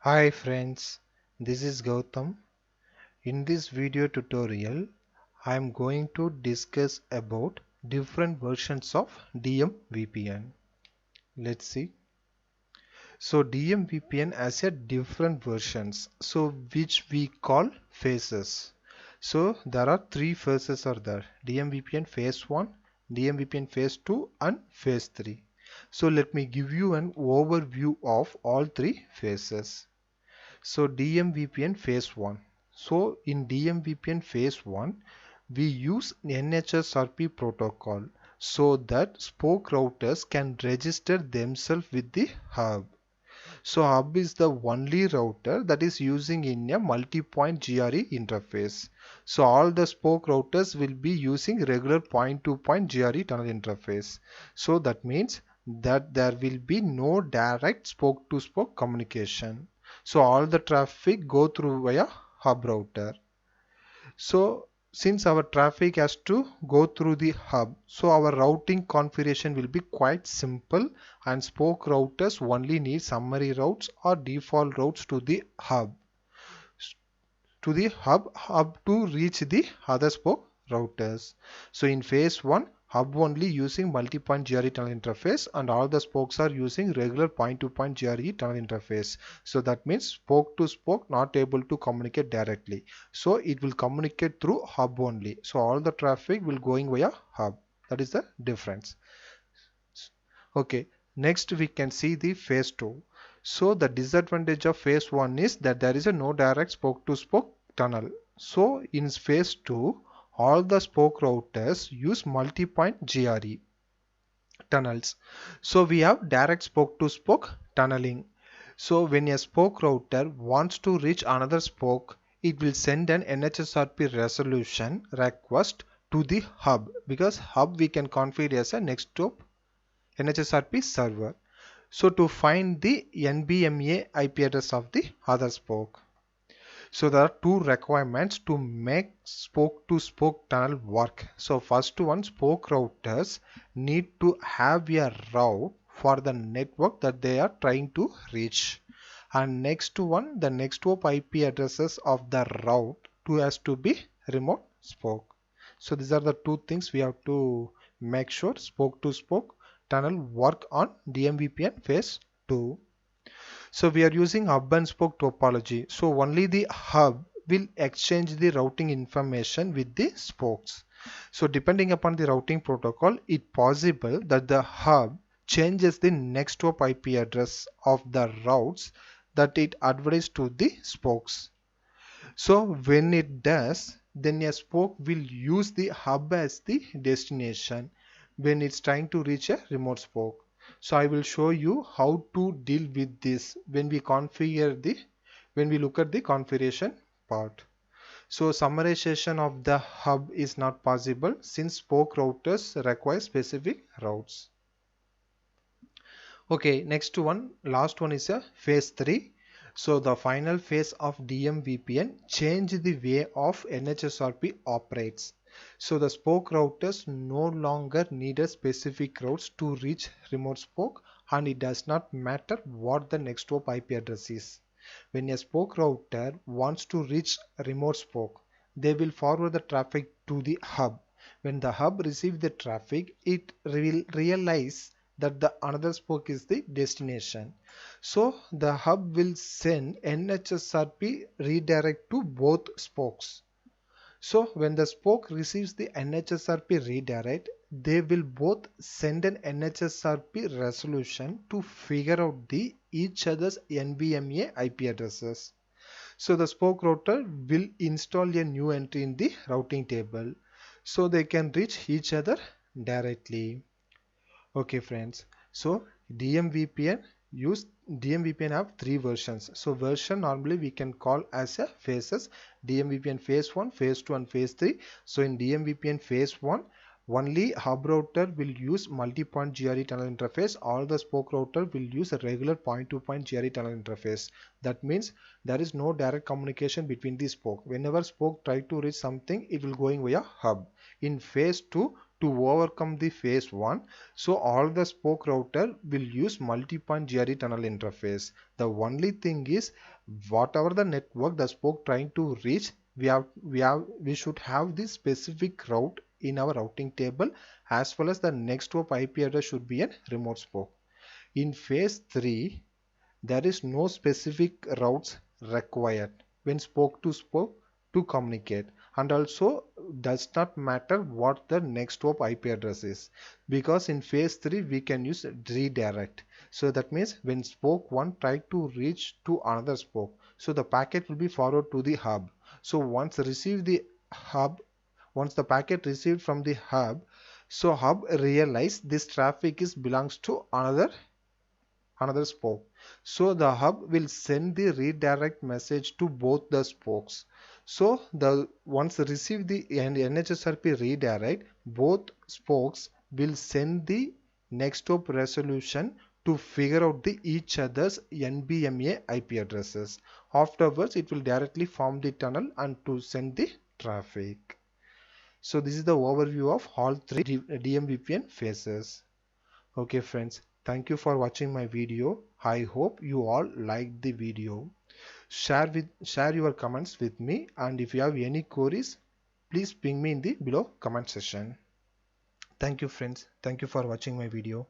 Hi friends, this is Gautam. In this video tutorial, I am going to discuss about different versions of DMVPN. Let's see. So DMVPN has a different versions, so which we call phases. So there are three phases are there: DMVPN Phase One, DMVPN Phase Two, and Phase Three. So let me give you an overview of all three phases. So DMVPN Phase 1. So in DMVPN Phase 1, we use NHSRP protocol so that spoke routers can register themselves with the hub. So hub is the only router that is using in a multi-point GRE interface. So all the spoke routers will be using regular point-to-point GRE tunnel interface. So that means that there will be no direct spoke-to-spoke communication. So all the traffic go through via hub router. So since our traffic has to go through the hub, so our routing configuration will be quite simple, and spoke routers only need summary routes or default routes to the hub hub to reach the other spoke routers. So in phase 1, hub only using multi-point GRE tunnel interface, and all the spokes are using regular point-to-point GRE tunnel interface. So that means spoke to spoke not able to communicate directly. So it will communicate through hub only. So all the traffic will going via hub. That is the difference. Okay, next we can see the phase 2. So the disadvantage of phase 1 is that there is a no direct spoke to spoke tunnel. So in phase 2, all the spoke routers use multi-point GRE tunnels. So we have direct spoke to spoke tunneling. So when a spoke router wants to reach another spoke, it will send an NHSRP resolution request to the hub, because hub we can configure as a next stop NHSRP server. So to find the NBMA IP address of the other spoke. So there are two requirements to make spoke to spoke tunnel work. So first one, spoke routers need to have a route for the network that they are trying to reach. And next one, the next hop IP addresses of the route has to be remote spoke. So these are the two things we have to make sure spoke to spoke tunnel work on DMVPN phase 2. So we are using hub and spoke topology. So only the hub will exchange the routing information with the spokes. So depending upon the routing protocol, it possible that the hub changes the next hop IP address of the routes that it advertises to the spokes. So when it does, then a spoke will use the hub as the destination when it's trying to reach a remote spoke. So I will show you how to deal with this when we look at the configuration part. So summarization of the hub is not possible since spoke routers require specific routes. Okay, next one, last one is a phase 3. So the final phase of DMVPN change the way of NHSRP operates. So the spoke routers no longer need a specific routes to reach remote spoke, and it does not matter what the next hop IP address is. When a spoke router wants to reach a remote spoke, they will forward the traffic to the hub. When the hub receives the traffic, it will realize that the another spoke is the destination. So the hub will send NHSRP redirect to both spokes. So when the spoke receives the NHSRP redirect, they will both send an NHSRP resolution to figure out the each other's NBMA IP addresses. So the spoke router will install a new entry in the routing table so they can reach each other directly. Okay friends, so DMVPN have three versions. So version normally we can call as a phases: DMVPN phase 1, phase 2 and phase 3. So in DMVPN phase 1, only hub router will use multi-point GRE tunnel interface. All the spoke router will use a regular point-to-point GRE tunnel interface. That means there is no direct communication between the spoke. Whenever spoke try to reach something, it will going via hub. In phase 2, to overcome the phase 1. So all the spoke router will use multi-point GRE tunnel interface. The only thing is, whatever the network the spoke trying to reach, we should have this specific route in our routing table, as well as the next hop IP address should be a remote spoke. In phase 3, there is no specific routes required when spoke to communicate, and also does not matter what the next hop IP address is, because in phase 3 we can use redirect. So that means when spoke 1 try to reach to another spoke, so the packet will be forwarded to the hub. So once the packet received from the hub, so hub realize this traffic is belongs to another spoke. So the hub will send the redirect message to both the spokes. So the once receive the NHSRP redirect, both spokes will send the next hop resolution to figure out the each other's NBMA IP addresses. Afterwards, it will directly form the tunnel and to send the traffic. So this is the overview of all three DMVPN phases. Okay friends, thank you for watching my video. I hope you all liked the video. Share your comments with me, and if you have any queries, please ping me in the below comment section. Thank you friends. Thank you for watching my video.